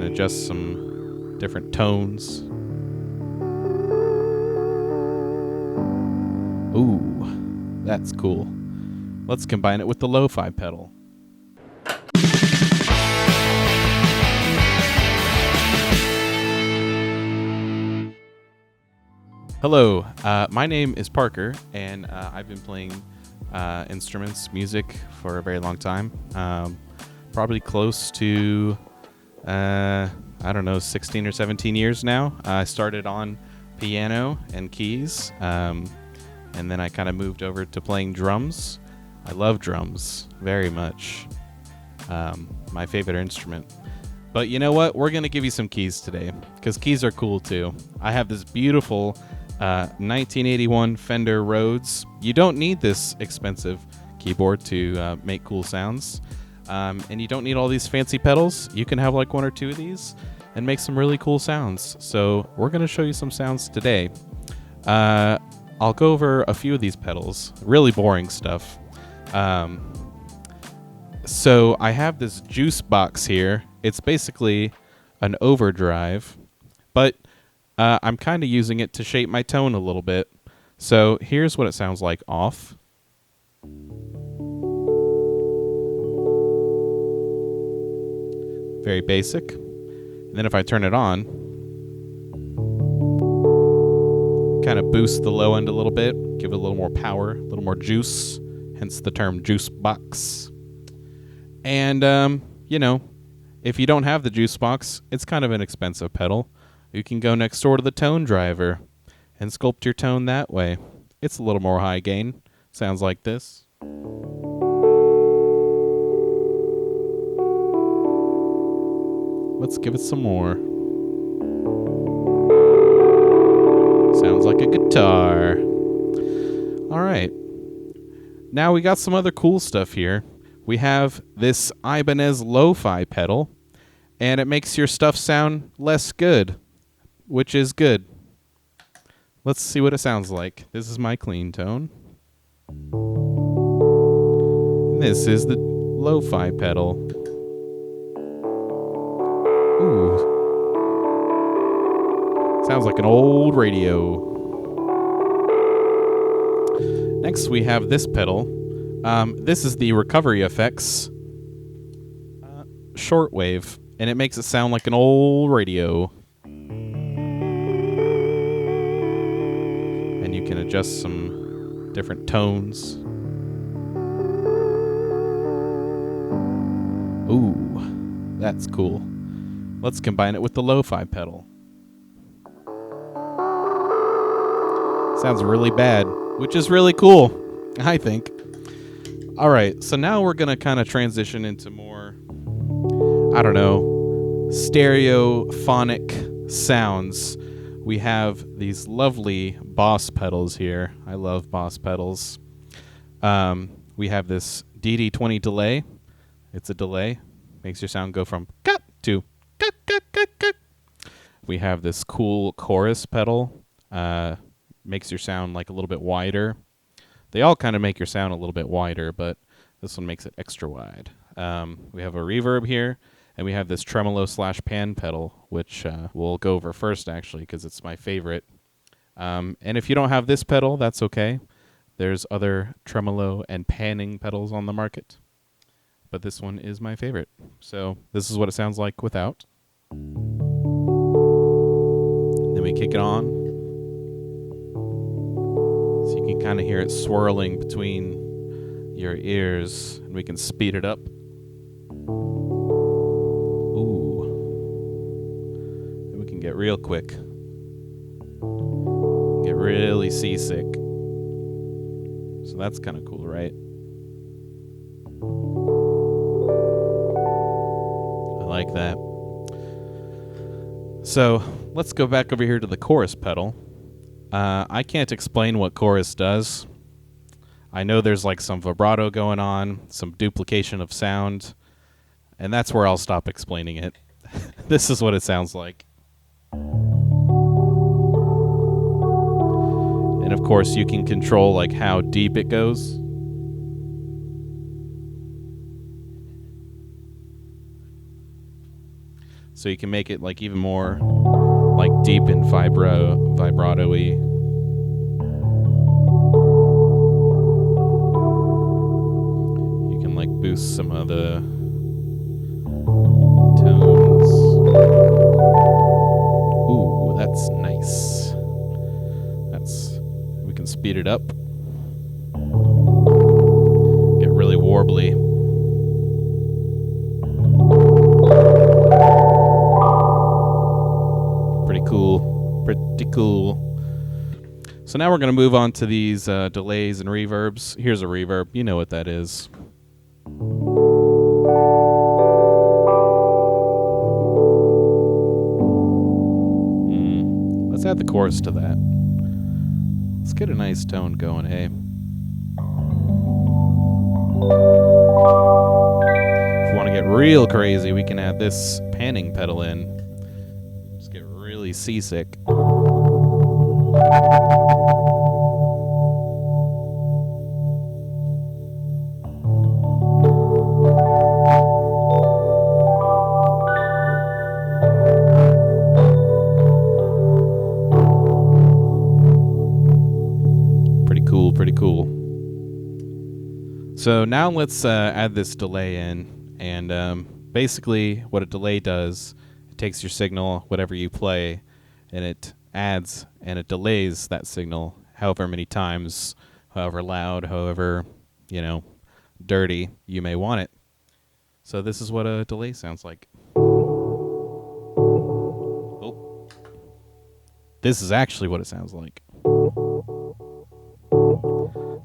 adjust some different tones. Ooh, that's cool. Let's combine it with the lo-fi pedal. Hello, my name is Parker, and I've been playing instruments, music for a very long time. Probably close to, 16 or 17 years now. I started on piano and keys, and then I kind of moved over to playing drums. I love drums very much. My favorite instrument. But you know what? We're going to give you some keys today, because keys are cool too. I have this beautiful 1981 Fender Rhodes. You don't need this expensive keyboard to make cool sounds. And you don't need all these fancy pedals. You can have like one or two of these and make some really cool sounds. So we're going to show you some sounds today. I'll go over a few of these pedals. Really boring stuff. So I have this juice box here. It's basically an overdrive, but I'm kind of using it to shape my tone a little bit. So here's what it sounds like off. Very basic. And then if I turn it on, kind of boost the low end a little bit, give it a little more power, a little more juice, hence the term juice box. And, if you don't have the juice box, it's kind of an expensive pedal. You can go next door to the tone driver and sculpt your tone that way. It's a little more high gain. Sounds like this. Let's give it some more. Sounds like a guitar. All right. Now we got some other cool stuff here. We have this Ibanez Lo-Fi pedal, and it makes your stuff sound less good, which is good. Let's see what it sounds like. This is my clean tone. And this is the Lo-Fi pedal. Ooh. Sounds like an old radio. Next we have this pedal. This is the Recovery Effects shortwave, and it makes it sound like an old radio. And you can adjust some different tones. Ooh, that's cool. Let's combine it with the lo-fi pedal. Sounds really bad, which is really cool, I think. All right, so now we're going to kind of transition into more, stereophonic sounds. We have these lovely Boss pedals here. I love Boss pedals. We have this DD20 delay. It's a delay. Makes your sound go from cut to cut, cut, cut, cut. We have this cool chorus pedal. Makes your sound like a little bit wider. They all kind of make your sound a little bit wider, but this one makes it extra wide. We have a reverb here, and we have this tremolo/pan pedal, which we'll go over first, actually, because it's my favorite. And if you don't have this pedal, that's okay. There's other tremolo and panning pedals on the market, but this one is my favorite. So this is what it sounds like without. Then we kick it on. So you can kind of hear it swirling between your ears, and we can speed it up. Ooh. And we can get real quick. Get really seasick. So that's kind of cool, right? I like that. So let's go back over here to the chorus pedal. I can't explain what chorus does. I know there's like some vibrato going on, some duplication of sound, and that's where I'll stop explaining it. This is what it sounds like. And of course you can control like how deep it goes. so you can make it like even more like deep and vibrato-y. You can like boost some of the tones. Ooh, that's nice. We can speed it up. Get really warbly. Pretty cool. So now we're going to move on to these delays and reverbs. Here's a reverb. You know what that is. Let's add the chorus to that. Let's get a nice tone going, hey? If we want to get real crazy, we can add this panning pedal in. Just get really seasick. Pretty cool. So now let's add this delay in, and basically what a delay does, it takes your signal, whatever you play, and it adds and it delays that signal however many times, however loud, however, dirty you may want it. So this is what a delay sounds like. Oh. This is actually what it sounds like.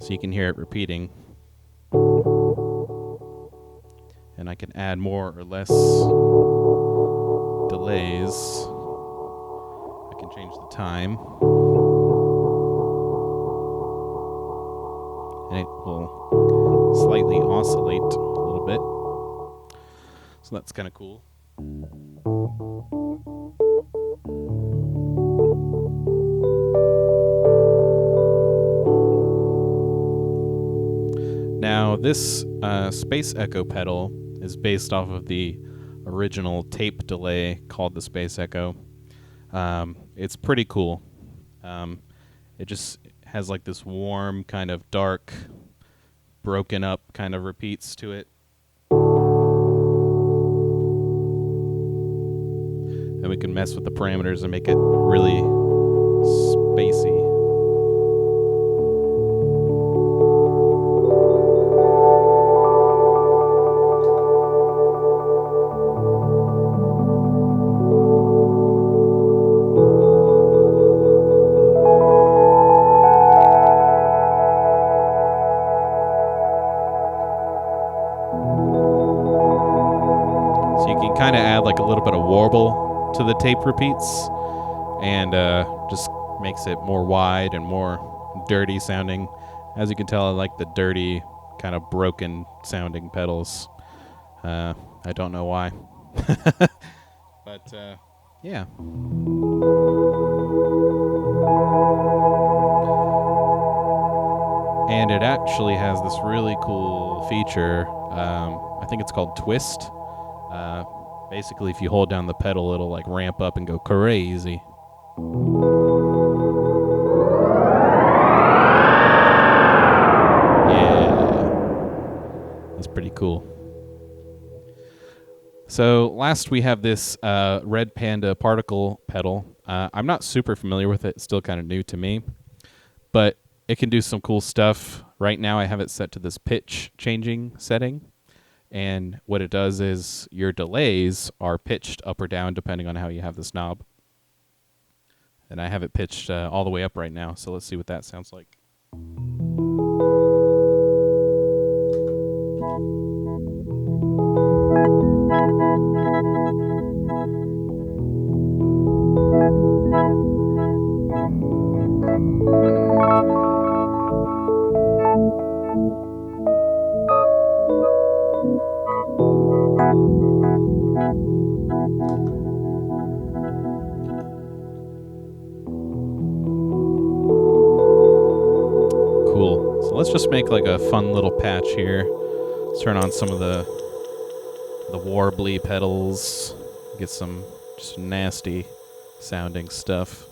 So you can hear it repeating. And I can add more or less delays. I can change the time. And it will slightly oscillate a little bit. So that's kind of cool. Now, this Space Echo pedal is based off of the original tape delay called the Space Echo. It's pretty cool. It just has like this warm, kind of dark, broken up kind of repeats to it. And we can mess with the parameters and make it really spacey. Kind of add like a little bit of warble to the tape repeats, and just makes it more wide and more dirty sounding. As you can tell, I like the dirty, kind of broken sounding pedals. I don't know why. But yeah. And it actually has this really cool feature. I think it's called Twist. Basically, if you hold down the pedal, it'll like ramp up and go crazy. Yeah. That's pretty cool. So last we have this Red Panda particle pedal. I'm not super familiar with it. It's still kind of new to me. But it can do some cool stuff. Right now I have it set to this pitch changing setting. And what it does is your delays are pitched up or down depending on how you have this knob. And I have it pitched all the way up right now, so let's see what that sounds like. Cool. So let's just make like a fun little patch here. Let's turn on some of the warbly pedals. Get some just nasty sounding stuff.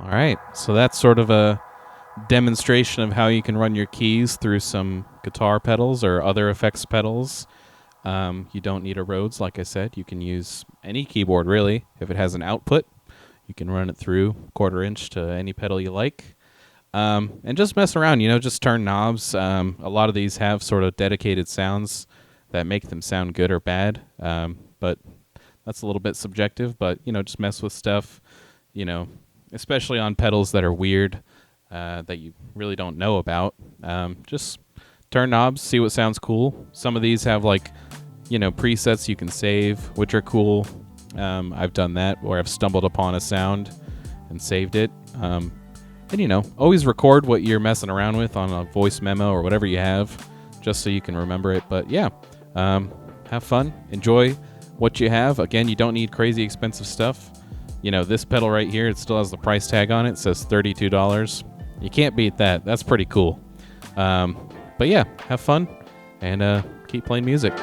All right, so that's sort of a demonstration of how you can run your keys through some guitar pedals or other effects pedals. You don't need a Rhodes, like I said. You can use any keyboard, really. If it has an output, you can run it through 1/4 inch to any pedal you like. And just mess around, just turn knobs. A lot of these have sort of dedicated sounds that make them sound good or bad, but that's a little bit subjective. But, just mess with stuff, especially on pedals that are weird, that you really don't know about. Just turn knobs, see what sounds cool. Some of these have presets you can save, which are cool. I've done that where I've stumbled upon a sound and saved it. And always record what you're messing around with on a voice memo or whatever you have, just so you can remember it. But yeah, have fun, enjoy what you have. Again, you don't need crazy expensive stuff. This pedal right here, it still has the price tag on it. It says $32. You can't beat that. That's pretty cool. But yeah, have fun and keep playing music.